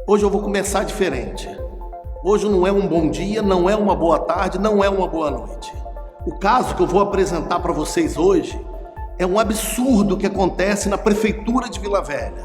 Hoje eu vou começar diferente. Hoje não é um bom dia, não é uma boa tarde, não é uma boa noite. O caso que eu vou apresentar para vocês hoje é um absurdo que acontece na Prefeitura de Vila Velha.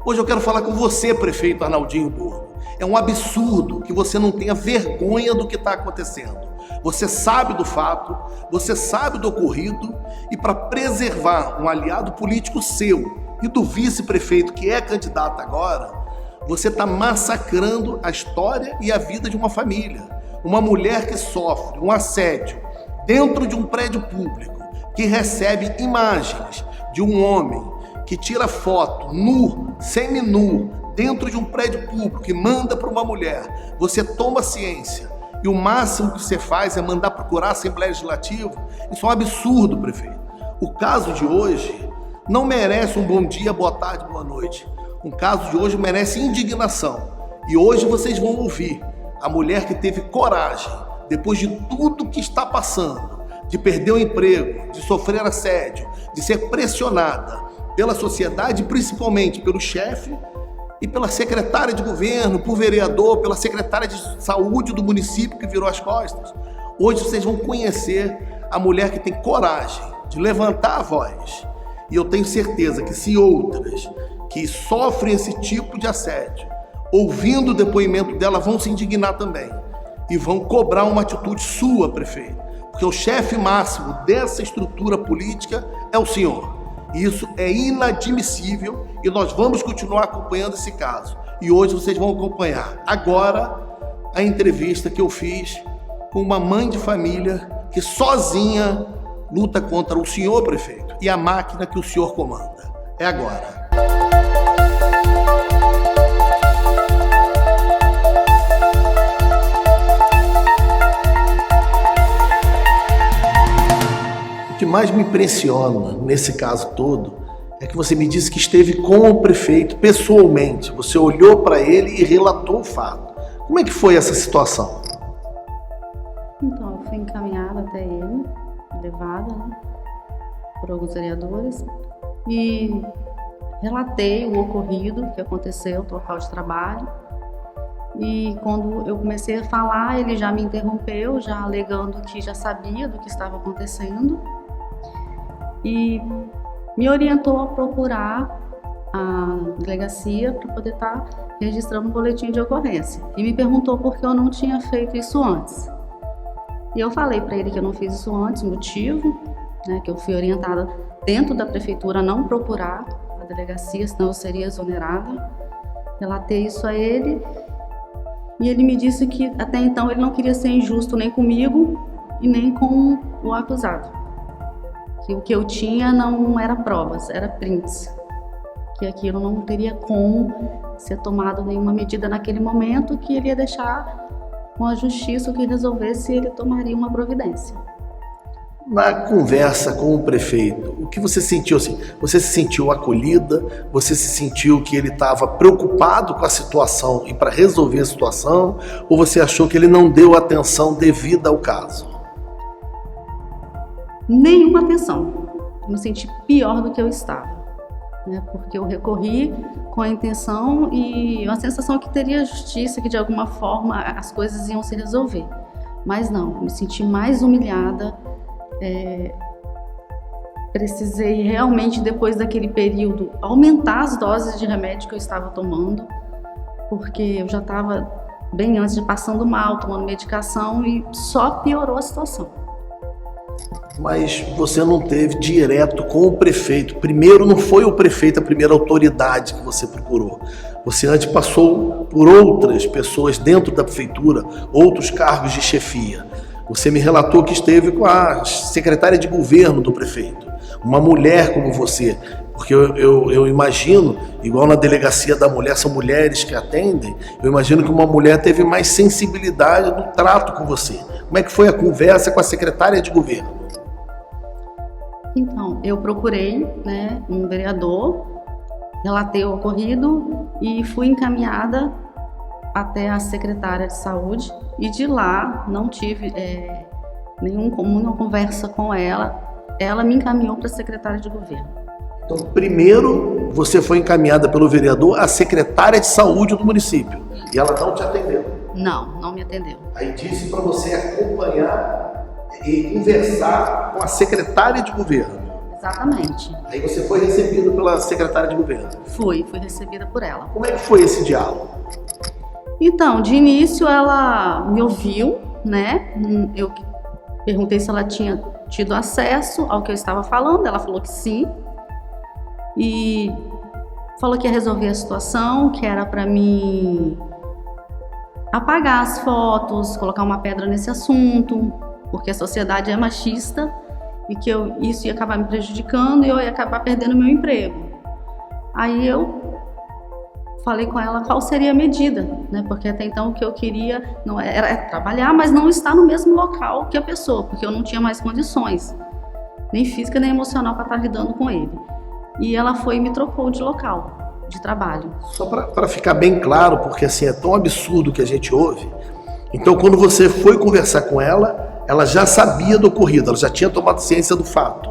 Hoje eu quero falar com você, prefeito Arnaldinho Borgo. É um absurdo que você não tenha vergonha do que está acontecendo. Você sabe do fato, você sabe do ocorrido, e para preservar um aliado político seu e do vice-prefeito que é candidato agora, você está massacrando a história e a vida de uma família. Uma mulher que sofre um assédio dentro de um prédio público, que recebe imagens de um homem que tira foto nu, semi-nu, dentro de um prédio público e manda para uma mulher. Você toma ciência e o máximo que você faz é mandar procurar a Assembleia Legislativa. Isso é um absurdo, prefeito. O caso de hoje não merece um bom dia, boa tarde, boa noite. O caso de hoje merece indignação. E hoje vocês vão ouvir a mulher que teve coragem, depois de tudo que está passando, de perder o emprego, de sofrer assédio, de ser pressionada pela sociedade, principalmente pelo chefe e pela secretária de governo, por vereador, pela secretária de saúde do município que virou as costas. Hoje vocês vão conhecer a mulher que tem coragem de levantar a voz. E eu tenho certeza que se outras que sofrem esse tipo de assédio, ouvindo o depoimento dela, vão se indignar também e vão cobrar uma atitude sua, prefeito, porque o chefe máximo dessa estrutura política é o senhor. Isso é inadmissível e nós vamos continuar acompanhando esse caso. E hoje vocês vão acompanhar agora a entrevista que eu fiz com uma mãe de família que sozinha luta contra o senhor prefeito e a máquina que o senhor comanda. É agora. O que mais me impressiona nesse caso todo é que você me disse que esteve com o prefeito pessoalmente. Você olhou para ele e relatou o fato. Como é que foi essa situação? Então, eu fui encaminhada até ele, levada, por alguns vereadores, e relatei o ocorrido que aconteceu no local de trabalho. E quando eu comecei a falar, ele já me interrompeu, já alegando que já sabia do que estava acontecendo, e me orientou a procurar a delegacia para poder estar registrando um boletim de ocorrência. E me perguntou por que eu não tinha feito isso antes. E eu falei para ele que eu não fiz isso antes, motivo, que eu fui orientada dentro da prefeitura a não procurar a delegacia, senão eu seria exonerada. Relatei isso a ele e ele me disse que até então ele não queria ser injusto nem comigo e nem com o acusado. Que o que eu tinha não era provas, era prints. Que aquilo não teria como ser tomado nenhuma medida naquele momento, que ele ia deixar com a justiça que resolvesse e ele tomaria uma providência. Na conversa com o prefeito, o que você sentiu assim? Você se sentiu acolhida? Você se sentiu que ele estava preocupado com a situação e para resolver a situação? Ou você achou que ele não deu atenção devida ao caso? Nenhuma atenção. Eu me senti pior do que eu estava, porque eu recorri com a intenção e uma sensação que teria justiça, que de alguma forma as coisas iam se resolver. Mas não, eu me senti mais humilhada. Precisei realmente, depois daquele período, aumentar as doses de remédio que eu estava tomando, porque eu já estava bem antes de passando mal, tomando medicação, e só piorou a situação. Mas você não teve direto com o prefeito. Primeiro, não foi o prefeito a primeira autoridade que você procurou. Você antes passou por outras pessoas dentro da prefeitura, outros cargos de chefia. Você me relatou que esteve com a secretária de governo do prefeito, uma mulher como você. Porque eu imagino, igual na delegacia da mulher, são mulheres que atendem, eu imagino que uma mulher teve mais sensibilidade no trato com você. Como é que foi a conversa com a secretária de governo? Então, eu procurei um vereador, relatei o ocorrido e fui encaminhada até a secretária de saúde, e de lá não tive nenhuma conversa com ela. Ela me encaminhou para a secretária de governo. Então, primeiro você foi encaminhada pelo vereador à secretária de saúde do município. E ela não te atendeu? Não me atendeu. Aí disse para você acompanhar e conversar com a secretária de governo. Exatamente. Aí você foi recebido pela secretária de governo? Fui recebida por ela. Como é que foi esse diálogo? Então, de início ela me ouviu, né? Eu perguntei se ela tinha tido acesso ao que eu estava falando, ela falou que sim. E falou que ia resolver a situação, que era para mim apagar as fotos, colocar uma pedra nesse assunto, porque a sociedade é machista e que isso ia acabar me prejudicando e eu ia acabar perdendo meu emprego. Aí eu falei com ela qual seria a medida, né? Porque até então o que eu queria não era trabalhar, mas não estar no mesmo local que a pessoa, porque eu não tinha mais condições, nem física nem emocional, para estar lidando com ele. E ela foi e me trocou de local de trabalho. Só para ficar bem claro, porque assim é tão absurdo que a gente ouve. Então, quando você foi conversar com ela, ela já sabia do ocorrido, ela já tinha tomado ciência do fato.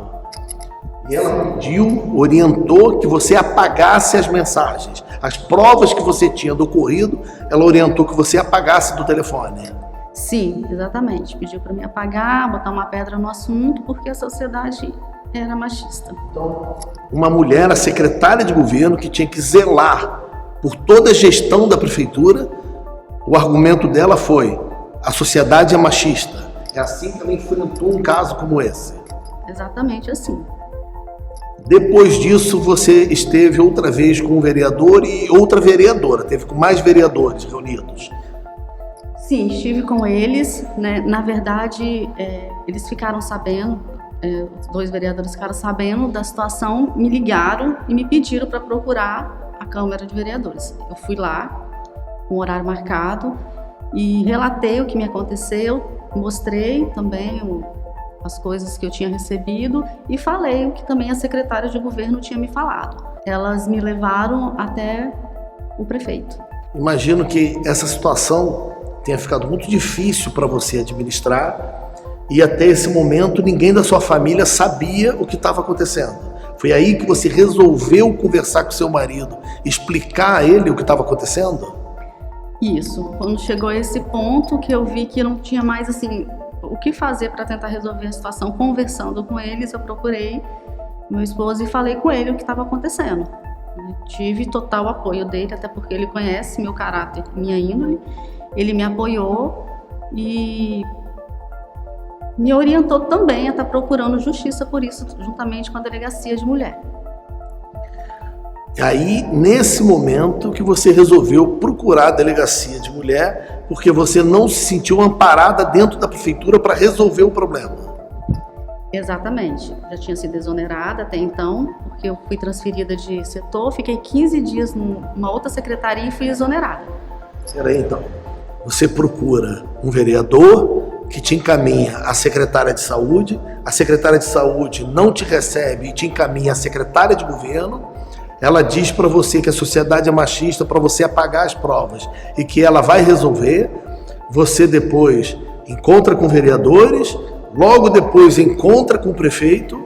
E ela pediu, orientou que você apagasse as mensagens. As provas que você tinha do ocorrido, ela orientou que você apagasse do telefone. Sim, exatamente. Pediu para me apagar, botar uma pedra no assunto, porque a sociedade era machista. Então, uma mulher, a secretária de governo, que tinha que zelar por toda a gestão da prefeitura, o argumento dela foi: a sociedade é machista. É assim que ela enfrentou um caso como esse. Exatamente assim. Depois disso, você esteve outra vez com um vereador e outra vereadora, teve com mais vereadores reunidos. Sim, estive com eles, né? Na verdade, eles ficaram sabendo, os dois vereadores ficaram sabendo da situação, me ligaram e me pediram para procurar a Câmara de Vereadores. Eu fui lá, com um horário marcado, e relatei o que me aconteceu, mostrei também as coisas que eu tinha recebido e falei o que também a secretária de governo tinha me falado. Elas me levaram até o prefeito. Imagino que essa situação tenha ficado muito difícil para você administrar e até esse momento ninguém da sua família sabia o que estava acontecendo. Foi aí que você resolveu conversar com seu marido, explicar a ele o que estava acontecendo? Isso. Quando chegou a esse ponto que eu vi que não tinha mais assim o que fazer para tentar resolver a situação, conversando com eles, eu procurei meu esposo e falei com ele o que estava acontecendo. Eu tive total apoio dele, até porque ele conhece meu caráter, minha índole. Ele me apoiou e me orientou também a estar procurando justiça por isso, juntamente com a Delegacia de Mulher. E aí, nesse momento que você resolveu procurar a Delegacia de Mulher, porque você não se sentiu amparada dentro da prefeitura para resolver o problema. Exatamente. Já tinha sido exonerada até então, porque eu fui transferida de setor, fiquei 15 dias numa outra secretaria e fui exonerada. Peraí, então. Você procura um vereador que te encaminha à secretária de saúde, a secretária de saúde não te recebe e te encaminha à secretária de governo. Ela diz para você que a sociedade é machista, para você apagar as provas e que ela vai resolver. Você depois encontra com vereadores, logo depois encontra com o prefeito.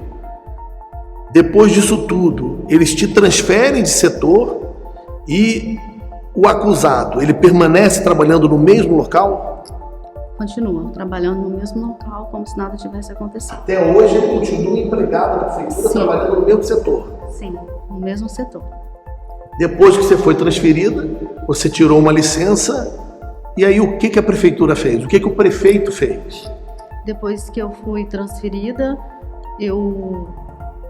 Depois disso tudo, eles te transferem de setor e o acusado, ele permanece trabalhando no mesmo local? Continua trabalhando no mesmo local, como se nada tivesse acontecido. Até hoje ele continua empregado na prefeitura, Sim. trabalhando no mesmo setor? Sim, no mesmo setor. Depois que você foi transferida, você tirou uma licença, e aí o que a prefeitura fez? O que o prefeito fez? Depois que eu fui transferida, eu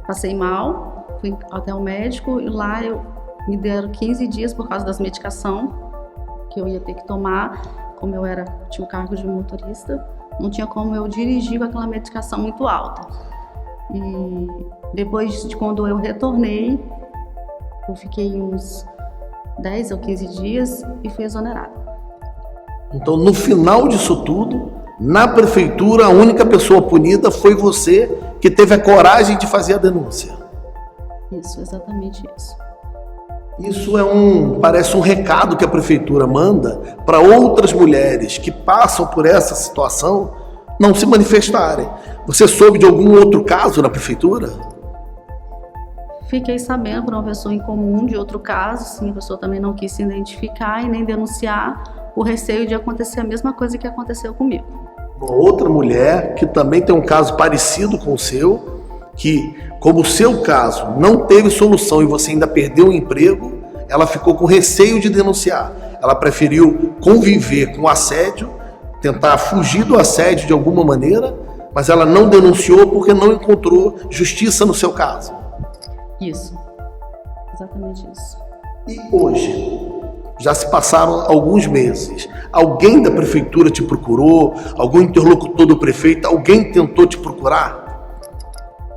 passei mal, fui até o médico e lá me deram 15 dias por causa das medicações que eu ia ter que tomar. Como eu tinha o cargo de motorista, não tinha como eu dirigir com aquela medicação muito alta. E depois de quando eu retornei, eu fiquei uns 10 ou 15 dias e fui exonerada. Então, no final disso tudo, na prefeitura, a única pessoa punida foi você, que teve a coragem de fazer a denúncia. Isso, exatamente isso. Isso parece um recado que a prefeitura manda para outras mulheres que passam por essa situação não se manifestarem. Você soube de algum outro caso na prefeitura? Fiquei sabendo por uma pessoa em comum de outro caso, sim, a pessoa também não quis se identificar e nem denunciar, o receio de acontecer a mesma coisa que aconteceu comigo. Uma outra mulher que também tem um caso parecido com o seu, que, como o seu caso não teve solução e você ainda perdeu o emprego, ela ficou com receio de denunciar. Ela preferiu conviver com o assédio, tentar fugir do assédio de alguma maneira, mas ela não denunciou porque não encontrou justiça no seu caso. Isso, exatamente isso. E hoje, já se passaram alguns meses, alguém da prefeitura te procurou, algum interlocutor do prefeito, alguém tentou te procurar?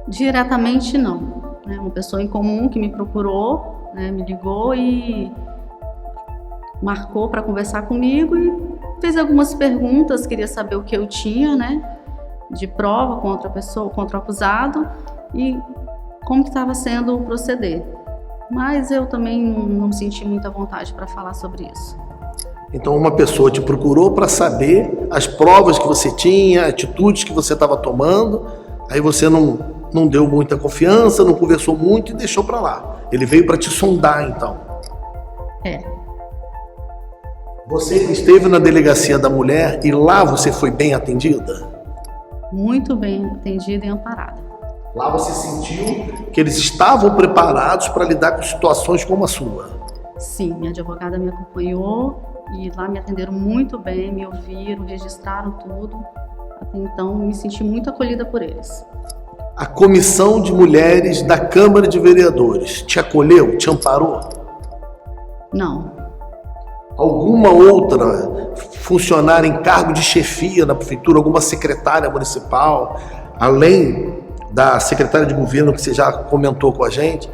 Diretamente não, né? Uma pessoa em comum que me procurou, né, me ligou e marcou para conversar comigo e fez algumas perguntas, queria saber o que eu tinha, né, de prova contra a pessoa, contra o acusado e como que estava sendo o proceder. Mas eu também não senti muita vontade para falar sobre isso. Então uma pessoa te procurou para saber as provas que você tinha, atitudes que você estava tomando, aí você não deu muita confiança, não conversou muito e deixou para lá. Ele veio para te sondar, então. É. Você esteve na delegacia da mulher e lá você foi bem atendida? Muito bem atendida e amparada. Lá você sentiu que eles estavam preparados para lidar com situações como a sua? Sim, minha advogada me acompanhou e lá me atenderam muito bem, me ouviram, registraram tudo. Até então, me senti muito acolhida por eles. A Comissão de Mulheres da Câmara de Vereadores te acolheu, te amparou? Não. Alguma outra funcionária em cargo de chefia na prefeitura, alguma secretária municipal, além da secretária de governo que você já comentou com a gente,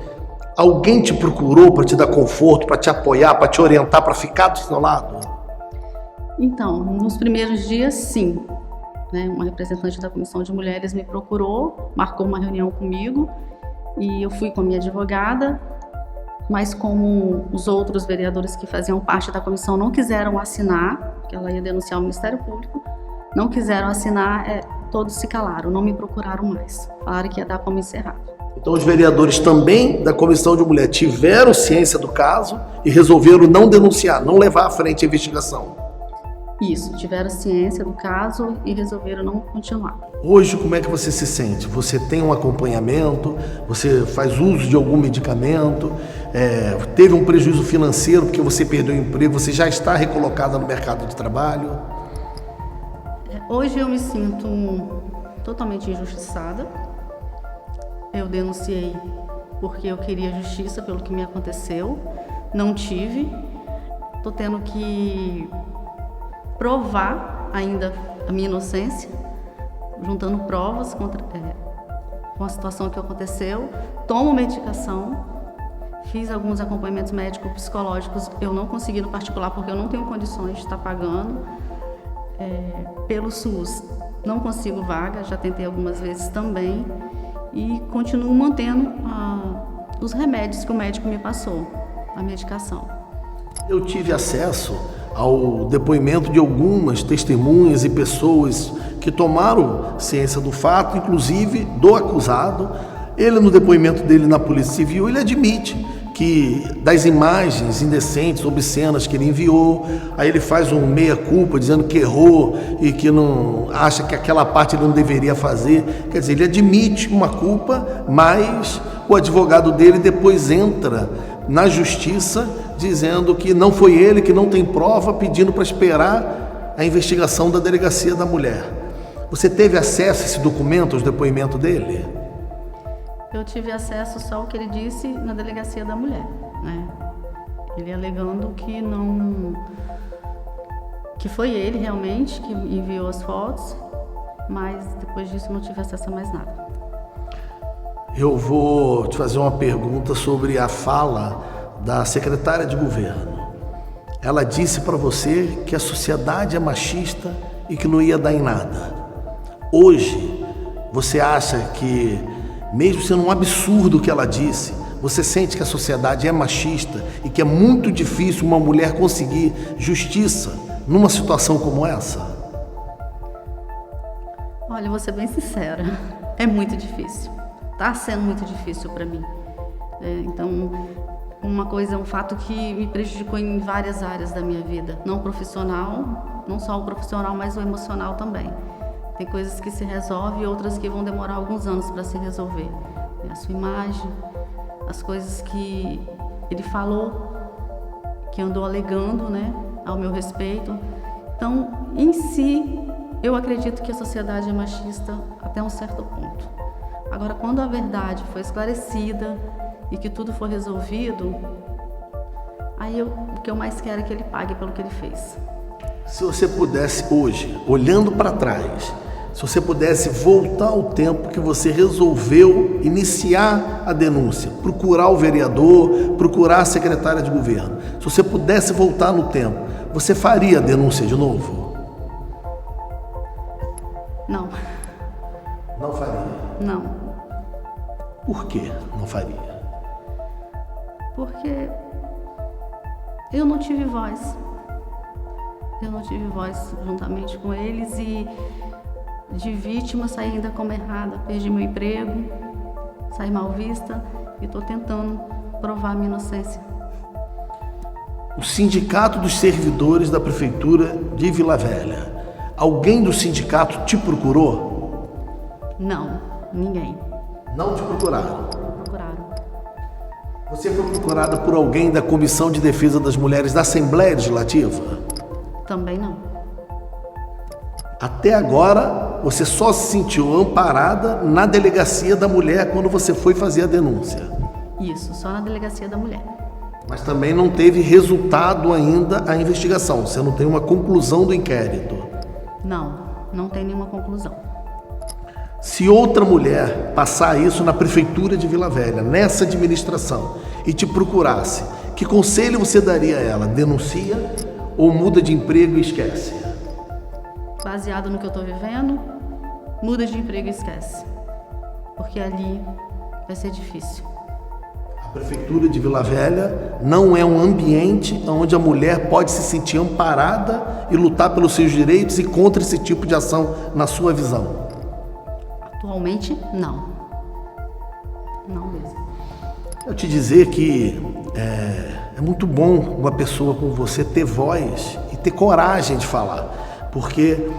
alguém te procurou para te dar conforto, para te apoiar, para te orientar, para ficar do seu lado? Então, nos primeiros dias, sim. Né, uma representante da Comissão de Mulheres me procurou, marcou uma reunião comigo e eu fui com a minha advogada, mas como os outros vereadores que faziam parte da comissão não quiseram assinar, que ela ia denunciar o Ministério Público, não quiseram assinar, todos se calaram, não me procuraram mais. Falaram que ia dar como encerrado. Então os vereadores também da Comissão de Mulher tiveram ciência do caso e resolveram não denunciar, não levar à frente a investigação. Isso, tiveram ciência do caso e resolveram não continuar. Hoje, como é que você se sente? Você tem um acompanhamento? Você faz uso de algum medicamento? Teve um prejuízo financeiro porque você perdeu o emprego? Você já está recolocada no mercado de trabalho? Hoje eu me sinto totalmente injustiçada. Eu denunciei porque eu queria justiça pelo que me aconteceu. Não tive. Estou tendo que provar ainda a minha inocência, juntando provas com a situação que aconteceu. Tomo medicação, fiz alguns acompanhamentos médicos psicológicos, eu não consegui no particular porque eu não tenho condições de estar pagando. Pelo SUS não consigo vaga, já tentei algumas vezes também e continuo mantendo os remédios que o médico me passou, a medicação. Eu tive acesso ao depoimento de algumas testemunhas e pessoas que tomaram ciência do fato, inclusive do acusado. Ele, no depoimento dele na Polícia Civil, ele admite que das imagens indecentes, obscenas que ele enviou, aí ele faz um meia-culpa dizendo que errou e que não acha que aquela parte ele não deveria fazer. Quer dizer, ele admite uma culpa, mas o advogado dele depois entra na justiça dizendo que não foi ele, que não tem prova, pedindo para esperar a investigação da delegacia da mulher. Você teve acesso a esse documento, aos depoimentos dele? Eu tive acesso só ao que ele disse na delegacia da mulher, né? Ele alegando que que foi ele realmente que enviou as fotos, mas depois disso não tive acesso a mais nada. Eu vou te fazer uma pergunta sobre a fala da secretária de governo. Ela disse para você que a sociedade é machista e que não ia dar em nada. Hoje, você acha que, mesmo sendo um absurdo o que ela disse, você sente que a sociedade é machista e que é muito difícil uma mulher conseguir justiça numa situação como essa? Olha, eu vou ser bem sincera, é muito difícil. Está sendo muito difícil para mim. Então, um fato que me prejudicou em várias áreas da minha vida, não profissional, não só o profissional, mas o emocional também. Tem coisas que se resolvem e outras que vão demorar alguns anos para se resolver. A sua imagem, as coisas que ele falou, que andou alegando, né, ao meu respeito. Então, em si, eu acredito que a sociedade é machista até um certo ponto. Agora, quando a verdade foi esclarecida e que tudo for resolvido, aí o que eu mais quero é que ele pague pelo que ele fez. Se você pudesse hoje, olhando para trás, se você pudesse voltar ao tempo que você resolveu iniciar a denúncia, procurar o vereador, procurar a secretária de governo, se você pudesse voltar no tempo, você faria a denúncia de novo? Não. Não faria? Não. Por que não faria? Porque eu não tive voz. Eu não tive voz juntamente com eles e de vítima saí ainda como errada. Perdi meu emprego, saí mal vista e estou tentando provar a minha inocência. O Sindicato dos Servidores da Prefeitura de Vila Velha, alguém do sindicato te procurou? Não, ninguém. Não te procuraram? Procuraram. Você foi procurada por alguém da Comissão de Defesa das Mulheres da Assembleia Legislativa? Também não. Até agora, você só se sentiu amparada na Delegacia da Mulher quando você foi fazer a denúncia? Isso, só na Delegacia da Mulher. Mas também não teve resultado ainda a investigação, você não tem uma conclusão do inquérito? Não tem nenhuma conclusão. Se outra mulher passar isso na Prefeitura de Vila Velha, nessa administração, e te procurasse, que conselho você daria a ela? Denuncia ou muda de emprego e esquece? Baseado no que eu estou vivendo, muda de emprego e esquece. Porque ali vai ser difícil. A Prefeitura de Vila Velha não é um ambiente onde a mulher pode se sentir amparada e lutar pelos seus direitos e contra esse tipo de ação, na sua visão? Atualmente, não. Não mesmo. Eu te dizer que é muito bom uma pessoa como você ter voz e ter coragem de falar, porque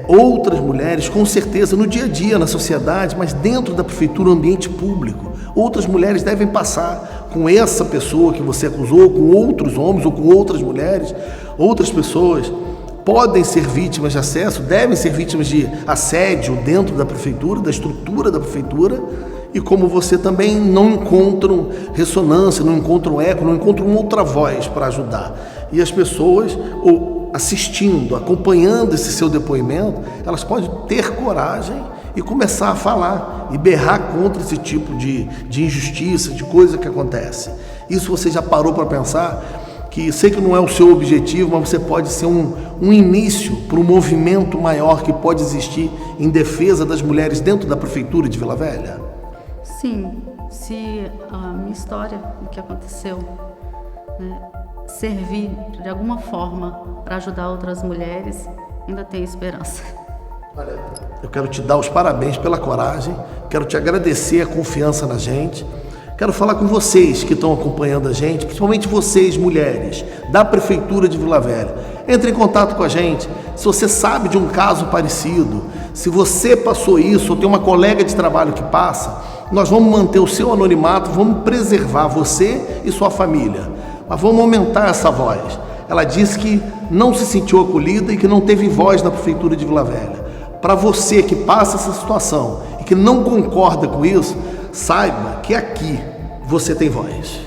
outras mulheres, com certeza, no dia a dia, na sociedade, mas dentro da prefeitura, no ambiente público, outras mulheres devem passar com essa pessoa que você acusou, com outros homens ou com outras mulheres, outras pessoas podem ser vítimas de acesso, devem ser vítimas de assédio dentro da prefeitura, da estrutura da prefeitura, e como você também não encontram ressonância, não encontram eco, não encontram outra voz para ajudar. E as pessoas, assistindo, acompanhando esse seu depoimento, elas podem ter coragem e começar a falar e berrar contra esse tipo de injustiça, de coisa que acontece. Isso você já parou para pensar? Que sei que não é o seu objetivo, mas você pode ser um início para um movimento maior que pode existir em defesa das mulheres dentro da Prefeitura de Vila Velha? Sim, se a minha história, o que aconteceu, servir de alguma forma para ajudar outras mulheres, ainda tem esperança. Olha, eu quero te dar os parabéns pela coragem, quero te agradecer a confiança na gente. Quero falar com vocês que estão acompanhando a gente, principalmente vocês, mulheres, da Prefeitura de Vila Velha. Entre em contato com a gente. Se você sabe de um caso parecido, se você passou isso ou tem uma colega de trabalho que passa, nós vamos manter o seu anonimato, vamos preservar você e sua família. Mas vamos aumentar essa voz. Ela disse que não se sentiu acolhida e que não teve voz na Prefeitura de Vila Velha. Para você que passa essa situação e que não concorda com isso, saiba que aqui você tem voz.